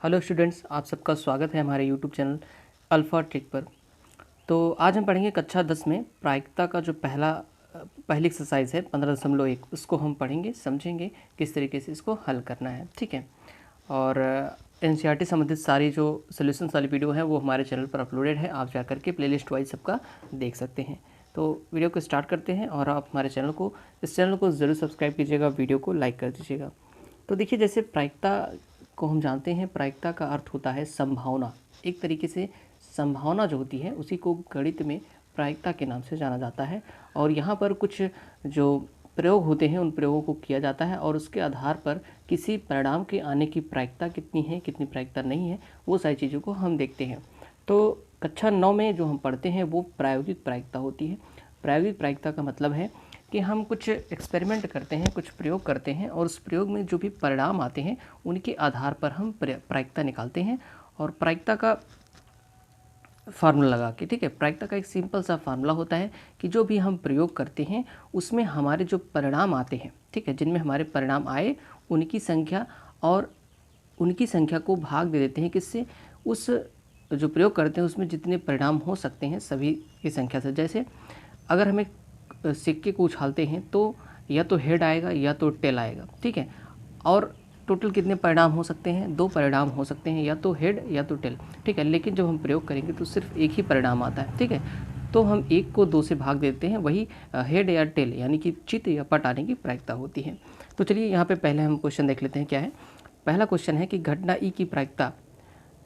Hello students, आप सबका स्वागत है हमारे यूट्यूब चैनल अल्फ़ा ट्रिक पर। तो आज हम पढ़ेंगे कक्षा 10 में प्रायिकता का जो पहली एक्सरसाइज है 15.1, उसको हम पढ़ेंगे, समझेंगे किस तरीके से इसको हल करना है। ठीक है। और एनसीईआरटी संबंधित सारी जो सोल्यूशन वाली वीडियो है वो हमारे चैनल पर अपलोडेड है, आप जा कर के प्लेलिस्ट वाइज सबका देख सकते हैं। तो वीडियो को स्टार्ट करते हैं और आप हमारे इस चैनल को ज़रूर सब्सक्राइब कीजिएगा, वीडियो को लाइक कर दीजिएगा। तो देखिए, जैसे प्रायिकता को हम जानते हैं, प्रायिकता का अर्थ होता है संभावना। एक तरीके से संभावना जो होती है उसी को गणित में प्रायिकता के नाम से जाना जाता है। और यहाँ पर कुछ जो प्रयोग होते हैं उन प्रयोगों को किया जाता है और उसके आधार पर किसी परिणाम के आने की प्रायिकता कितनी है, कितनी प्रायिकता नहीं है, वो सारी चीज़ों को हम देखते हैं। तो कक्षा 9 में जो हम पढ़ते हैं वो प्रायोगिक प्रायिकता होती है। प्रायोगिक प्रायिकता का मतलब है कि हम कुछ एक्सपेरिमेंट करते हैं, कुछ प्रयोग करते हैं और उस प्रयोग में जो भी परिणाम आते हैं उनके आधार पर हम प्रायिकता निकालते हैं। और प्रायिकता का फार्मूला लगा के, ठीक है, प्रायिकता का एक सिंपल सा फार्मूला होता है कि जो भी हम प्रयोग करते हैं उसमें हमारे जो परिणाम आते हैं, ठीक है, जिनमें हमारे परिणाम आए उनकी संख्या और उनकी संख्या को भाग दे देते हैं किससे, उस जो प्रयोग करते हैं उसमें जितने परिणाम हो सकते हैं सभी की संख्या से। जैसे अगर हमें सिक्के को उछालते हैं तो या तो हेड आएगा या तो टेल आएगा, ठीक है, और टोटल कितने परिणाम हो सकते हैं, 2 परिणाम हो सकते हैं, या तो हेड या तो टेल, ठीक है। लेकिन जब हम प्रयोग करेंगे तो सिर्फ एक ही परिणाम आता है, ठीक है। तो हम 1 को 2 से भाग देते हैं, वही हेड या टेल यानी कि चित या पट आने की प्रायिकता होती है। तो चलिए यहाँ पे पहले हम क्वेश्चन देख लेते हैं क्या है। पहला क्वेश्चन है कि घटना ई की प्रायिकता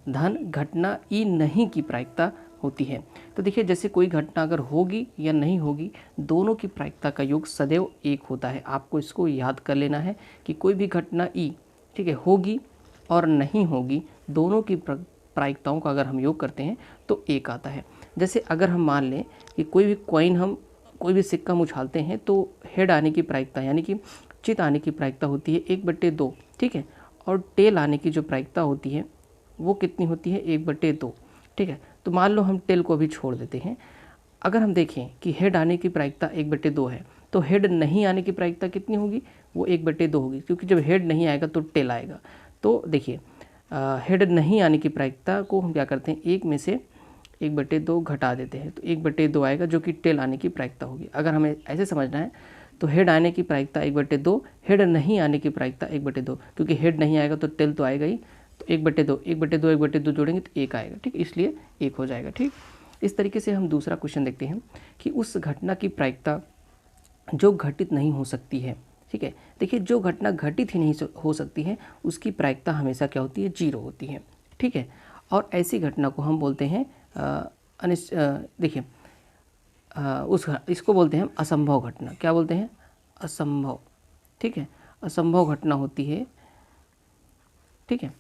धन घटना ई नहीं की प्रायिकता होती है। तो देखिए, जैसे कोई घटना अगर होगी या नहीं होगी, दोनों की प्रायिकता का योग सदैव 1 होता है। आपको इसको याद कर लेना है कि कोई भी घटना ई, ठीक है, होगी और नहीं होगी, दोनों की प्रायिकताओं का अगर हम योग करते हैं तो 1 आता है। जैसे अगर हम मान लें कि कोई भी सिक्का हम उछालते हैं तो हेड आने की प्रायिकता यानी कि चित आने की प्रायिकता होती है 1/2, ठीक है, और टेल आने की जो प्रायिकता होती है वो कितनी होती है, 1/2, ठीक है। तो मान लो हम टेल को भी छोड़ देते हैं। अगर हम देखें कि हेड आने की प्रायिकता 1/2 है तो हेड नहीं आने की प्रायिकता कितनी होगी, वो 1/2 होगी, क्योंकि जब हेड नहीं आएगा तो टेल आएगा। तो देखिए, हेड नहीं आने की प्रायिकता को हम क्या करते हैं, 1 में से 1/2 घटा देते हैं, तो 1/2 आएगा जो कि टेल आने की प्रायिकता होगी। अगर हमें ऐसे समझना है तो हेड आने की प्रायिकता 1/2, हेड नहीं आने की प्रायिकता 1/2, क्योंकि हेड नहीं आएगा तो टेल तो आएगा ही, तो 1/2 जोड़ेंगे तो 1 आएगा, ठीक, इसलिए 1 हो जाएगा। ठीक, इस तरीके से हम दूसरा क्वेश्चन देखते हैं कि उस घटना की प्रायिकता जो घटित नहीं हो सकती है, ठीक है। देखिए, जो घटना घटित ही नहीं हो सकती है उसकी प्रायिकता हमेशा क्या होती है, 0 होती है, ठीक है। और ऐसी घटना को हम बोलते हैं देखिए, इसको बोलते हैं हम असंभव घटना। क्या बोलते हैं, असंभव, ठीक है, असंभव घटना होती है, ठीक है।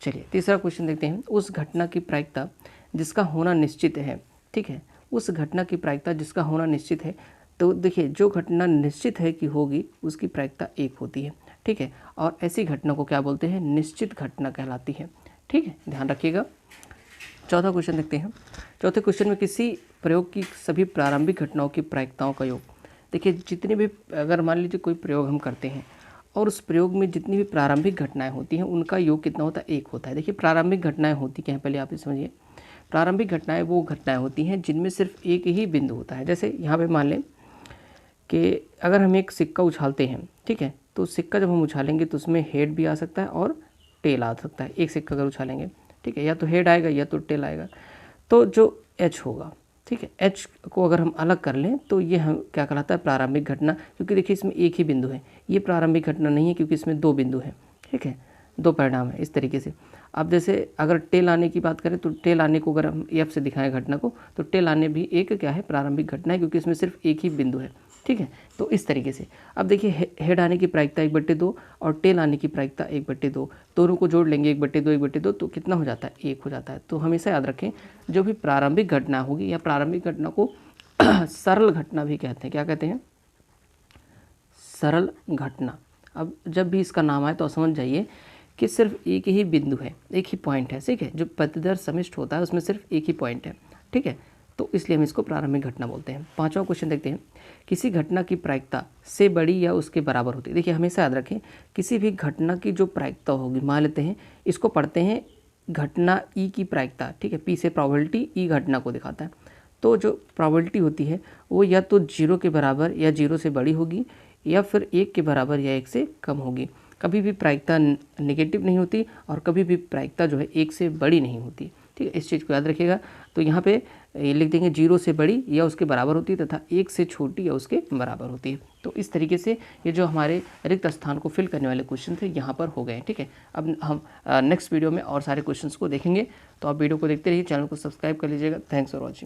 चलिए तीसरा क्वेश्चन देखते हैं। उस घटना की प्रायिकता जिसका होना निश्चित है, ठीक है, उस घटना की प्रायिकता जिसका होना निश्चित है। तो देखिए, जो घटना निश्चित है कि होगी उसकी प्रायिकता 1 होती है, ठीक है, और ऐसी घटना को क्या बोलते हैं, निश्चित घटना कहलाती है, ठीक है, ध्यान रखिएगा। चौथा क्वेश्चन देखते हैं। चौथे क्वेश्चन में किसी प्रयोग की सभी प्रारंभिक घटनाओं की प्रायिकताओं का योग। देखिए, जितने भी, अगर मान लीजिए कोई प्रयोग हम करते हैं और उस प्रयोग में जितनी भी प्रारंभिक घटनाएं होती हैं उनका योग कितना होता है, 1 होता है। देखिए, प्रारंभिक घटनाएं होती क्या हैं, पहले आप ये समझिए। प्रारंभिक घटनाएं वो घटनाएं होती हैं जिनमें सिर्फ एक ही बिंदु होता है। जैसे यहाँ पे मान लें कि अगर हम एक सिक्का उछालते हैं, ठीक है, तो सिक्का जब हम उछालेंगे तो उसमें हेड भी आ सकता है और टेल आ सकता है। एक सिक्का अगर उछालेंगे, ठीक है, या तो हेड आएगा या तो टेल आएगा। तो जो एच होगा, ठीक है, एच को अगर हम अलग कर लें तो ये हम क्या कहलाता है, प्रारंभिक घटना, क्योंकि देखिए इसमें एक ही बिंदु है। ये प्रारंभिक घटना नहीं है क्योंकि इसमें 2 बिंदु हैं, ठीक है, 2 परिणाम है, इस तरीके से। अब जैसे अगर टेल आने की बात करें तो टेल आने को अगर हम एफ से दिखाएं घटना को, तो टेल आने भी एक क्या है, प्रारंभिक घटना है, क्योंकि इसमें सिर्फ एक ही बिंदु है, ठीक है। तो इस तरीके से अब देखिए, हेड आने की प्रायिकता 1/2 और टेल आने की प्रायिकता 1/2, दोनों को जोड़ लेंगे 1/2 तो कितना हो जाता है, 1 हो जाता है। तो हमेशा याद रखें, जो भी प्रारंभिक घटना होगी या प्रारंभिक घटना को सरल घटना भी कहते हैं। क्या कहते हैं, सरल घटना। अब जब भी इसका नाम आए तो समझ जाइए कि सिर्फ एक ही बिंदु है, एक ही पॉइंट है, ठीक है। जो प्रतिदर समिष्ट होता है उसमें सिर्फ एक ही पॉइंट है, ठीक है, तो इसलिए हम इसको प्रारंभिक घटना बोलते हैं। 5वां क्वेश्चन देखते हैं। किसी घटना की प्रायिकता से बड़ी या उसके बराबर होती है। देखिए, हमेशा याद रखें, किसी भी घटना की जो प्रायिकता होगी, मान लेते हैं इसको पढ़ते हैं घटना ई की प्रायिकता, ठीक है, पी से प्रोबेबिलिटी, ई घटना को दिखाता है। तो जो प्रोबेबिलिटी होती है वो या तो 0 के बराबर या 0 से बड़ी होगी, या फिर 1 के बराबर या 1 से कम होगी। कभी भी प्रायिकता नेगेटिव नहीं होती और कभी भी प्रायिकता जो है 1 से बड़ी नहीं होती, ठीक है, इस चीज़ को याद रखिएगा। तो यहाँ पे लिख देंगे 0 से बड़ी या उसके बराबर होती है तथा 1 से छोटी या उसके बराबर होती है। तो इस तरीके से ये जो हमारे रिक्त स्थान को फिल करने वाले क्वेश्चन थे यहाँ पर हो गए, ठीक है। अब हम नेक्स्ट वीडियो में और सारे क्वेश्चंस को देखेंगे। तो आप वीडियो को देखते रहिए, चैनल को सब्सक्राइब कर लीजिएगा। Thanks for watching.